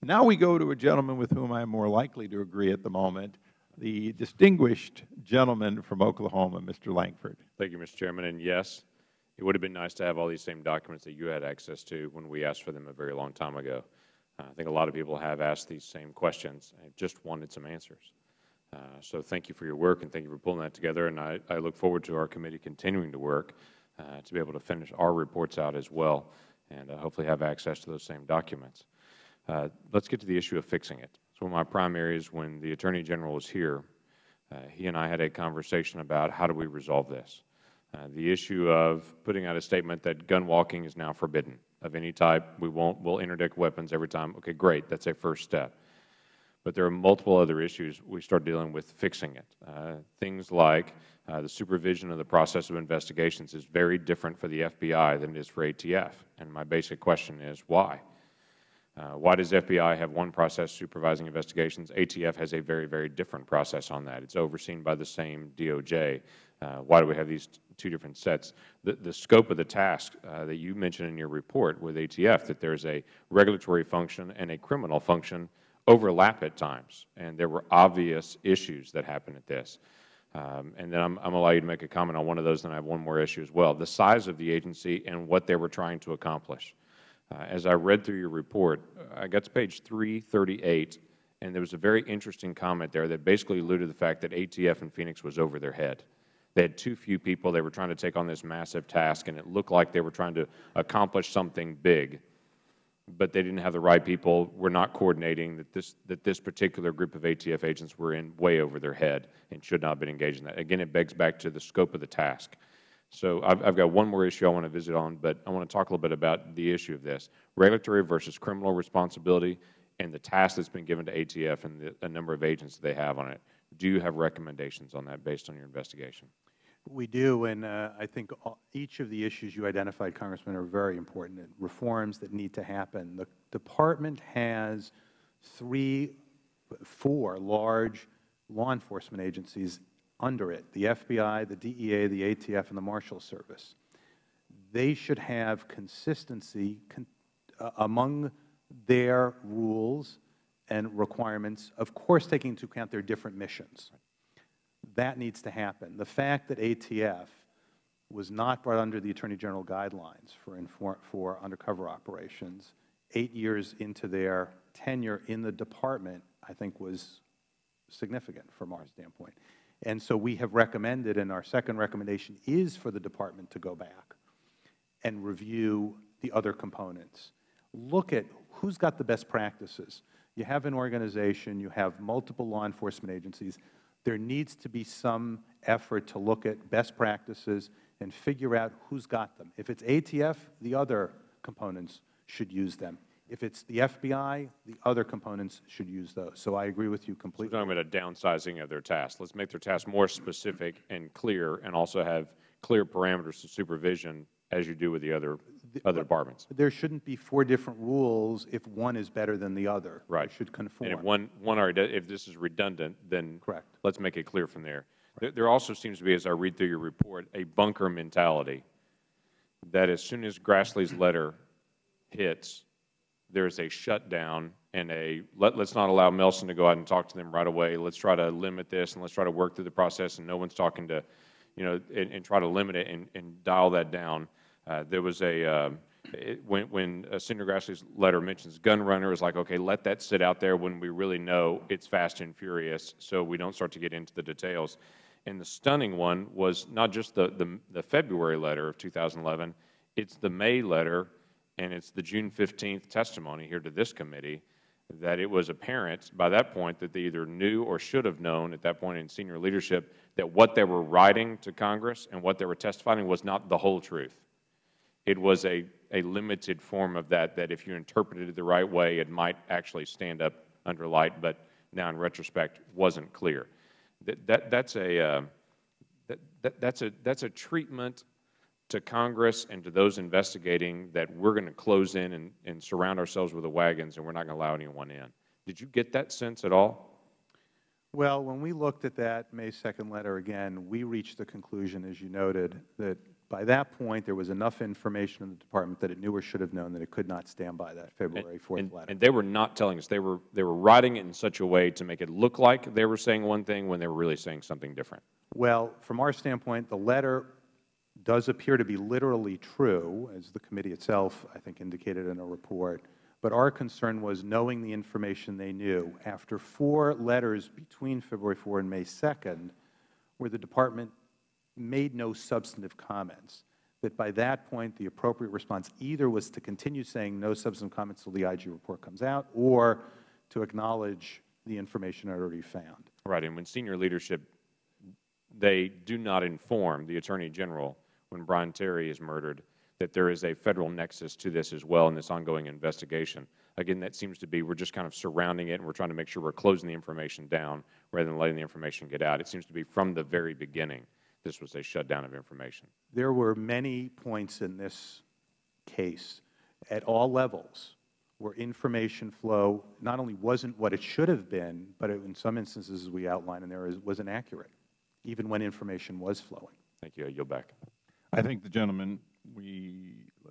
Now we go to a gentleman with whom I am more likely to agree at the moment, the distinguished gentleman from Oklahoma, Mr. Lankford. Thank you, Mr. Chairman. And yes, it would have been nice to have all these same documents that you had access to when we asked for them a very long time ago. I think a lot of people have asked these same questions and just wanted some answers. So thank you for your work, and thank you for pulling that together. And I look forward to our committee continuing to work to be able to finish our reports out as well, and hopefully have access to those same documents. Let's get to the issue of fixing it. So one of my primaries, when the Attorney General was here, he and I had a conversation about how do we resolve this. The issue of putting out a statement that gun walking is now forbidden of any type. We'll interdict weapons every time. Okay, great. That's a first step. But there are multiple other issues we start dealing with fixing it. Things like the supervision of the process of investigations is very different for the FBI than it is for ATF. And my basic question is why? Why does FBI have one process supervising investigations? ATF has a very, very different process on that. It's overseen by the same DOJ. Why do we have these two different sets? The scope of the task that you mentioned in your report with ATF, that there's a regulatory function and a criminal function, overlap at times, and there were obvious issues that happened at this. And then I'm going to allow you to make a comment on one of those, and I have one more issue as well. The size of the agency and what they were trying to accomplish. As I read through your report, I got to page 338, and there was a very interesting comment there that basically alluded to the fact that ATF in Phoenix was over their head. They had too few people. They were trying to take on this massive task, and it looked like they were trying to accomplish something big, but they didn't have the right people, were not coordinating, that this particular group of ATF agents were in way over their head and should not have been engaged in that. Again, it begs back to the scope of the task. So I've got one more issue I want to visit on, but I want to talk a little bit about the issue of this, regulatory versus criminal responsibility and the task that's been given to ATF and the number of agents that they have on it. Do you have recommendations on that based on your investigation? We do, and I think each of the issues you identified, Congressman, are very important, and reforms that need to happen. The Department has four large law enforcement agencies under it, the FBI, the DEA, the ATF, and the Marshal Service. They should have consistency among their rules and requirements, of course taking into account their different missions. That needs to happen. The fact that ATF was not brought under the Attorney General guidelines for undercover operations 8 years into their tenure in the Department, I think was significant from our standpoint. And so we have recommended, and our second recommendation is for the Department to go back and review the other components. Look at who's got the best practices. You have an organization, you have multiple law enforcement agencies. There needs to be some effort to look at best practices and figure out who's got them. If it's ATF, the other components should use them. If it's the FBI, the other components should use those. So I agree with you completely. So we're talking about a downsizing of their tasks. Let's make their tasks more specific and clear, and also have clear parameters of supervision as you do with the other departments. There shouldn't be four different rules if one is better than the other. Right. It should conform. And if this is redundant, then correct. Let's make it clear from there. Right. There also seems to be, as I read through your report, a bunker mentality that as soon as Grassley's letter hits, there's a shutdown and let's not allow Melson to go out and talk to them right away. Let's try to limit this, and let's try to work through the process, and no one's talking to, and try to limit it and dial that down. There was when Senator Grassley's letter mentions gun runner, it's like, okay, let that sit out there when we really know it's fast and furious, so we don't start to get into the details. And the stunning one was not just the February letter of 2011, it's the May letter, and it's the June 15th testimony here to this committee, that it was apparent by that point that they either knew or should have known at that point in senior leadership that what they were writing to Congress and what they were testifying was not the whole truth. It was a limited form of that if you interpreted it the right way, it might actually stand up under light, but now in retrospect wasn't clear. That's a treatment to Congress and to those investigating that we're going to close in and surround ourselves with the wagons, and we're not going to allow anyone in. Did you get that sense at all? Well, when we looked at that May 2nd letter again, we reached the conclusion, as you noted, that By that point, there was enough information in the Department that it knew or should have known that it could not stand by that February 4th letter. And they were not telling us. They were writing it in such a way to make it look like they were saying one thing when they were really saying something different. Well, from our standpoint, the letter does appear to be literally true, as the committee itself, I think, indicated in a report. But our concern was knowing the information they knew after 4 letters between February 4 and May 2nd, where the Department made no substantive comments, that by that point the appropriate response either was to continue saying no substantive comments until the IG report comes out, or to acknowledge the information already found. Right. And when senior leadership, they do not inform the Attorney General when Brian Terry is murdered that there is a Federal nexus to this as well in this ongoing investigation. Again, that seems to be we're just kind of surrounding it and we're trying to make sure we're closing the information down rather than letting the information get out. It seems to be from the very beginning this was a shutdown of information. There were many points in this case at all levels where information flow not only wasn't what it should have been, but in some instances, as we outlined in there, was inaccurate, even when information was flowing. Thank you. I yield back. I think the gentleman, we